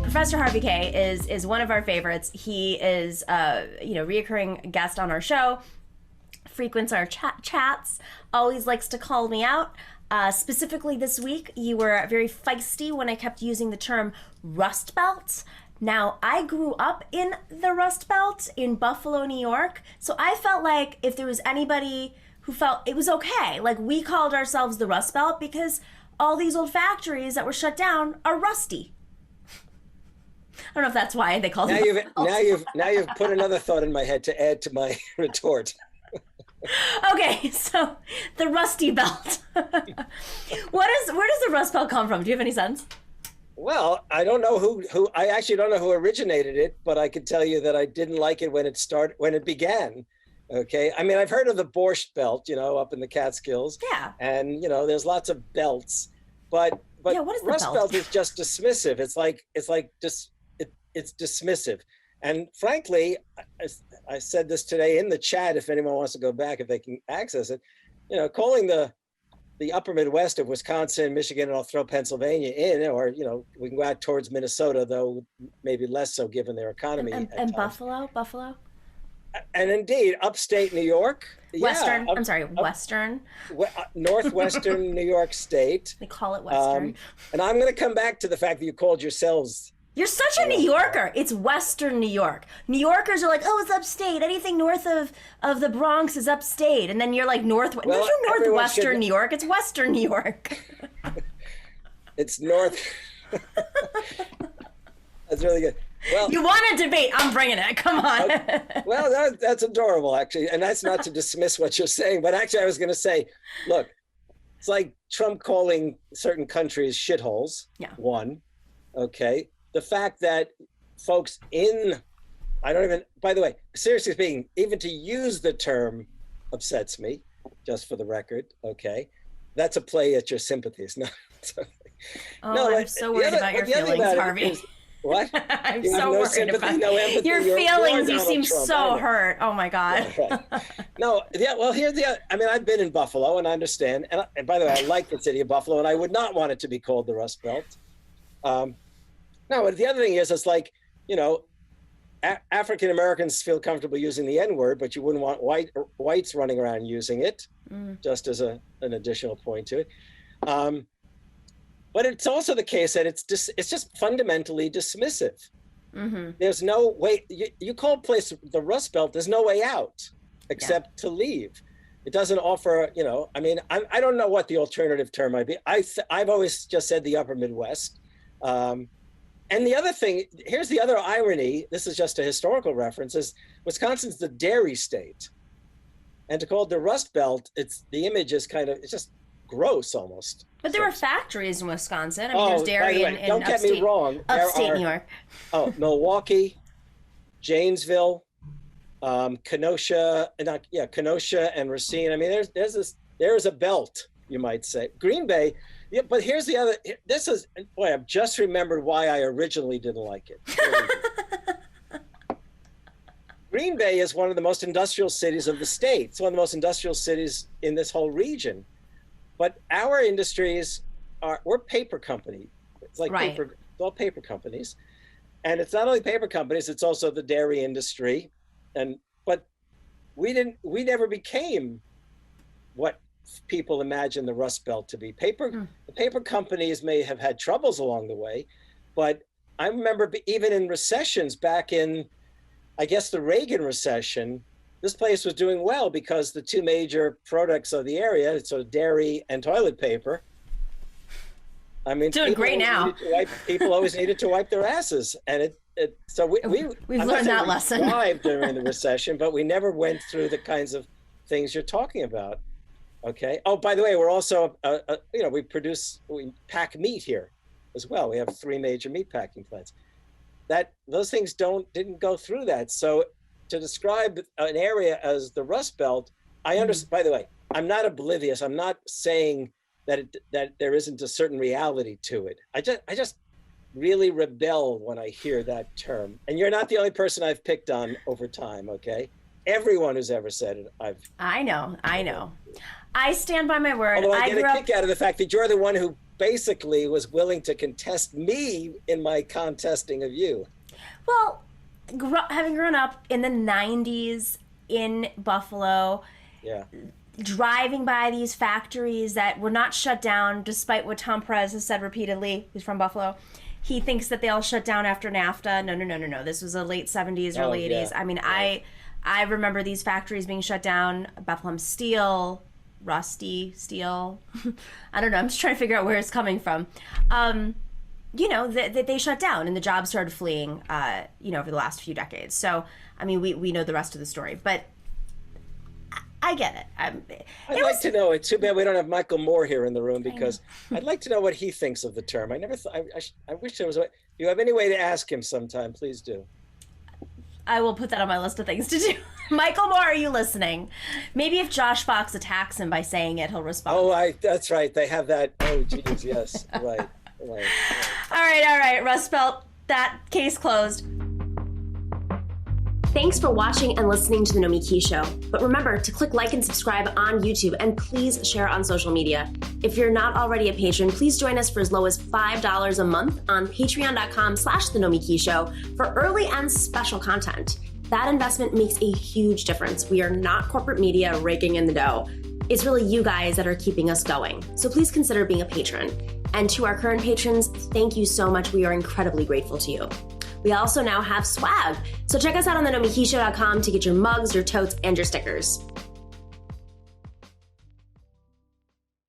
Professor Harvey J is one of our favorites. He is reoccurring guest on our show, frequents our chats, always likes to call me out. Specifically this week, you were very feisty when I kept using the term Rust Belt. Now, I grew up in the Rust Belt in Buffalo, New York, so I felt like if there was anybody who felt it was okay, like we called ourselves the Rust Belt because all these old factories that were shut down are rusty. I don't know if that's why they called it. Now you've put another thought in my head to add to my retort. Okay, so the Rusty Belt. Where does the Rust Belt come from? Do you have any sense? Well, I don't know who I actually don't know who originated it, but I could tell you that I didn't like it when it began. Okay, I mean, I've heard of the Borscht Belt, up in the Catskills. Yeah. And there's lots of belts, but yeah, what is the Rust Belt is just dismissive. It's dismissive. And frankly, I said this today in the chat, if anyone wants to go back, if they can access it, calling the upper Midwest of Wisconsin, Michigan, and I'll throw Pennsylvania in, or, we can go out towards Minnesota, though maybe less so given their economy. And Buffalo? And indeed, upstate New York. Western, Northwestern New York State. They call it Western. And I'm going to come back to the fact that you called yourselves. You're such a New Yorker. It's Western New York. New Yorkers are like, oh, it's upstate. Anything north of the Bronx is upstate. And then you're like, Northwestern New York. It's Western New York. It's north. That's really good. Well, you want a debate? I'm bringing it. Come on. Okay. Well, that's adorable, actually. And that's not to dismiss what you're saying. But actually, I was going to say, look, it's like Trump calling certain countries shitholes. Yeah. One. Okay. The fact that folks by the way, seriously speaking, even to use the term upsets me, just for the record, okay? That's a play at your sympathies. I'm so worried about your feelings, Harvey. What? I'm so worried about your feelings. You seem so hurt. Oh my God. Yeah, right. No, yeah, well, I've been in Buffalo and I understand. And by the way, I like the city of Buffalo and I would not want it to be called the Rust Belt. No, but the other thing is, it's like, African Americans feel comfortable using the N-word, but you wouldn't want whites running around using it, just as an additional point to it. But it's also the case that it's just fundamentally dismissive. Mm-hmm. There's no way, you call a place the Rust Belt, there's no way out except to leave. It doesn't offer, I don't know what the alternative term might be. I've always just said the upper Midwest. And the other thing, here's the other irony, this is just a historical reference, is Wisconsin's the dairy state. And to call it the Rust Belt, the image is it's just gross almost. But there were factories in Wisconsin. I mean, there's dairy in don't get me wrong. Upstate New York. Milwaukee, Janesville, Kenosha and Racine. I mean, there's a belt, you might say. Green Bay. Yeah, but here's the other. I've just remembered why I originally didn't like it. Green Bay is one of the most industrial cities of the state. It's one of the most industrial cities in this whole region. But our industries we're paper company. It's like right. Paper, it's all paper companies. And it's not only paper companies, it's also the dairy industry. But we never became what people imagine the Rust Belt to be. The paper companies may have had troubles along the way, but I remember even in recessions back in, I guess, the Reagan recession, this place was doing well because the two major products of the area, so dairy and toilet paper. I mean, doing great now. People always needed to wipe their asses, and we've learned that lesson. We thrived during the recession, but we never went through the kinds of things you're talking about. Okay. Oh, by the way, we're also, we pack meat here as well. We have 3 major meat packing plants. Those things didn't go through that. So to describe an area as the Rust Belt, I understand. By the way, I'm not oblivious. I'm not saying that there isn't a certain reality to it. I just really rebel when I hear that term. And you're not the only person I've picked on over time. Okay. Everyone who's ever said it, I know. I stand by my word. Although I get a kick out of the fact that you're the one who basically was willing to contest me in my contesting of you. Well, having grown up in the 90s in Buffalo, Yeah. driving by these factories that were not shut down, despite what Tom Perez has said repeatedly, who's from Buffalo. He thinks that they all shut down after NAFTA. No. This was the late 70s, early 80s. I mean, right. I remember these factories being shut down. Bethlehem Steel, Rusty Steel. I don't know. I'm just trying to figure out where it's coming from. They shut down and the jobs started fleeing, over the last few decades. So, I mean, we know the rest of the story. But I get it. I'd like to know. It's too bad we don't have Michael Moore here in the room, because I'd like to know what he thinks of the term. I never thought. I wish there was a. If you have any way to ask him sometime, please do. I will put that on my list of things to do. Michael Moore, are you listening? Maybe if Josh Fox attacks him by saying it, he'll respond. Oh, that's right. They have that. Oh, geez, yes, right. All right. Rust Belt, that case closed. Thanks for watching and listening to The Nomiki Show. But remember to click like and subscribe on YouTube, and please share on social media. If you're not already a patron, please join us for as low as $5 a month on patreon.com/The Nomiki Show for early and special content. That investment makes a huge difference. We are not corporate media raking in the dough. It's really you guys that are keeping us going. So please consider being a patron. And to our current patrons, thank you so much. We are incredibly grateful to you. We also now have swag. So check us out on thenomikishow.com to get your mugs, your totes, and your stickers.